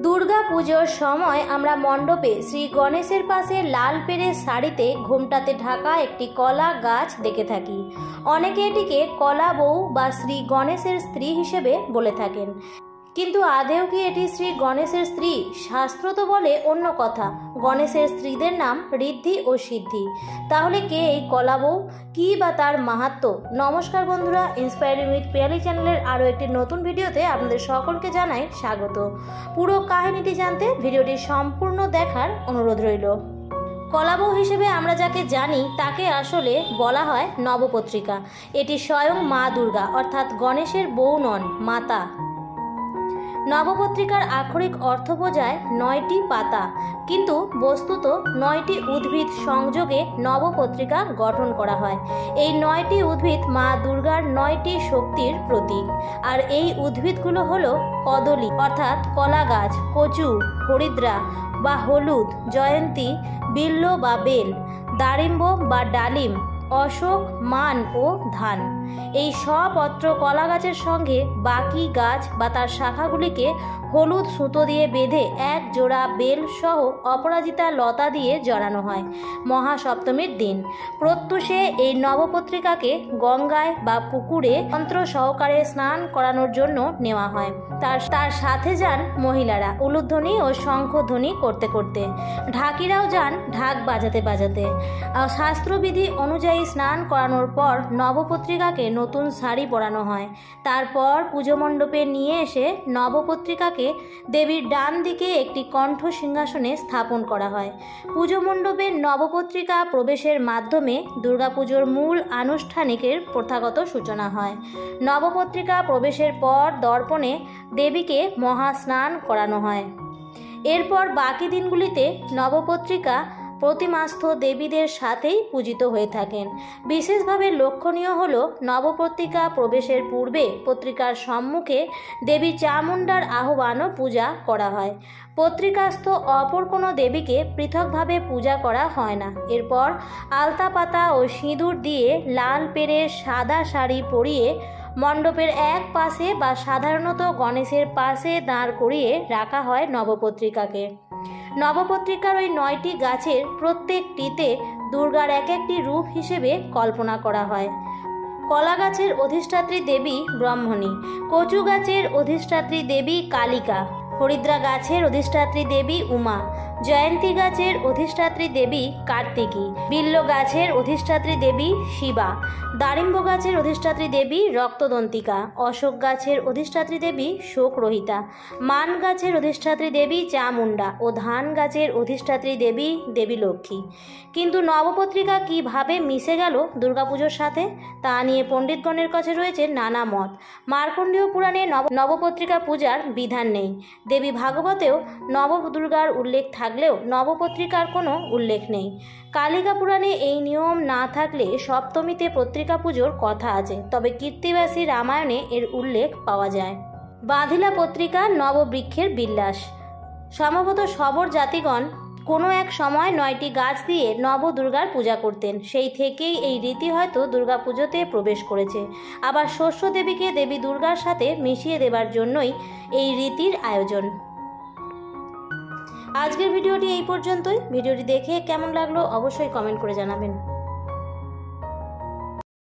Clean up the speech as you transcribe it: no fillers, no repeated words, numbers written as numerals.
দুর্গা পুজোর সময় আমরা মণ্ডপে শ্রী গণেশের পাশে লাল পেড়ের শাড়িতে ঘোমটাতে ঢাকা একটি কলা গাছ দেখে থাকি। অনেকে এটিকে কলা বউ বা শ্রী গণেশের স্ত্রী হিসেবে বলে থাকেন, কিন্তু আদেও কি এটি শ্রী গণেশের স্ত্রী? শাস্ত্র তো বলে অন্য কথা। গণেশের স্ত্রীদের নাম ঋদ্ধি ও সিদ্ধি। তাহলে কে এই কলা বউ, কি বা তার মাহাত্ম্য? নমস্কার বন্ধুরা, ইন্সপায়ারিং উইথ পিয়ালি চ্যানেলের আরও একটি নতুন ভিডিওতে আপনাদের সকলকে জানাই স্বাগত। পুরো কাহিনীটি জানতে ভিডিওটি সম্পূর্ণ দেখার অনুরোধ রইল। কলাবউ হিসেবে আমরা যাকে জানি তাকে আসলে বলা হয় নবপত্রিকা। এটি স্বয়ং মা দুর্গা অর্থাৎ গণেশের বউ নন, মাতা। নবপত্রিকার আক্ষরিক অর্থ বোঝায় 9টি পাতা, কিন্তু বস্তুত 9টি উদ্ভিদ সংযোগে নবপত্রিকা গঠন করা হয়। এই 9টি উদ্ভিদ মা দুর্গার 9টি শক্তির প্রতীক। আর এই উদ্ভিদগুলো হলো কদলী অর্থাৎ কলা গাছ, কচু, হরিদ্রা বা হলুদ, জয়ন্তী, বিল্ব বা বেল, দারিম্ব বা ডালিম, অশোক, মান ও ধান। এই সপত্র কলা গাছের সঙ্গে বাকি গাছ বা তার শাখাগুলিকে হলুদ সুতো দিয়ে বেঁধে এক জোড়া বেল সহ অপরাজিতা লতা দিয়ে জড়ানো হয় মহাসপ্তমীর দিন। প্রত্যুষে এই নবপত্রিকাকে গঙ্গায় বা পুকুরে মন্ত্র সহকারে স্নান করানোর জন্য নেওয়া হয়। তার সাথে যান মহিলারা উলুধ্বনি ও শঙ্খধ্বনি করতে করতে। ঢাকিরাও যান ঢাক বাজাতে বাজাতে। শাস্ত্রবিধি অনুযায়ী স্নান করানোর পর নবপত্রিকাকে নতুন শাড়ি পরানো হয়। তারপর পুজো মণ্ডপে নিয়ে এসে নবপত্রিকাকে দেবীর ডান দিকে একটি কণ্ঠ সিংহাসনে স্থাপন করা হয়। পুজো মণ্ডপে নবপত্রিকা প্রবেশের মাধ্যমে দুর্গাপুজোর মূল আনুষ্ঠানিকের প্রথাগত সূচনা হয়। নবপত্রিকা প্রবেশের পর দর্পণে দেবীকে মহাস্নান করানো হয়। এরপর বাকি দিনগুলিতে নবপত্রিকা প্রতিমাস্থ দেবীদের সাথেই পূজিত হয়ে থাকেন। বিশেষভাবে লক্ষণীয় হল নবপত্রিকা প্রবেশের পূর্বে পত্রিকার সম্মুখে দেবী চামুণ্ডার আহ্বান ও পূজা করা হয়। পত্রিকাস্থ অপর কোনো দেবীকে পৃথকভাবে পূজা করা হয় না। এরপর আলতা পাতা ও সিঁদুর দিয়ে লাল পেড়ে সাদা শাড়ি পরিয়ে মণ্ডপের এক পাশে বা সাধারণত গণেশের পাশে দাঁড় করিয়ে রাখা হয় নবপত্রিকাকে। নবপত্রিকার ওই 9টি গাছের প্রত্যেকটিতে দুর্গার এক একটি রূপ হিসেবে কল্পনা করা হয়। কলা গাছের অধিষ্ঠাত্রী দেবী ব্রহ্মণী, কচু গাছের অধিষ্ঠাত্রী দেবী কালিকা, হরিদ্রা গাছের অধিষ্ঠাত্রী দেবী উমা, জয়ন্তী গাছের অধিষ্ঠাত্রী দেবী কার্তিকী, বিল্ব গাছের অধিষ্ঠাত্রী দেবী শিবা, দারিম্ব গাছের অধিষ্ঠাত্রী দেবী রক্তদন্তিকা, অশোক গাছের অধিষ্ঠাত্রী দেবী শোকরহিতা, মান গাছের অধিষ্ঠাত্রী দেবী চামুণ্ডা ও ধান গাছের অধিষ্ঠাত্রী দেবী দেবী লক্ষ্মী। কিন্তু নবপত্রিকা কিভাবে মিশে গেল দুর্গাপুজোর সাথে তা নিয়ে পণ্ডিতগণের কাছে রয়েছে নানা মত। মার্কণ্ডেয় পুরাণে নবপত্রিকা পূজার বিধান নেই। দেবী ভাগবতেও নবদুর্গার উল্লেখ থাকলেও নবপত্রিকার কোনো উল্লেখ নেই। কালিকা পুরাণে এই নিয়ম না থাকলে সপ্তমীতে পত্রিকা পুজোর কথা আছে, তবে কীর্তিবাসী রামায়ণে এর উল্লেখ পাওয়া যায়। বাঁধিলা পত্রিকা নববৃক্ষের বিল্লাস। সম্ভবত সবর জাতিগণ কোনো এক সময় 9টি গাছ দিয়ে নবদুর্গার পূজা করতেন। সেই থেকেই এই রীতি হয়তো দুর্গাপুজোতে প্রবেশ করেছে। আবার শস্য দেবীকে দেবী দুর্গার সাথে মিশিয়ে দেবার জন্যই এই রীতির আয়োজন। আজকের ভিডিওটি এই পর্যন্তই। ভিডিওটি দেখে কেমন লাগলো অবশ্যই কমেন্ট করে জানাবেন।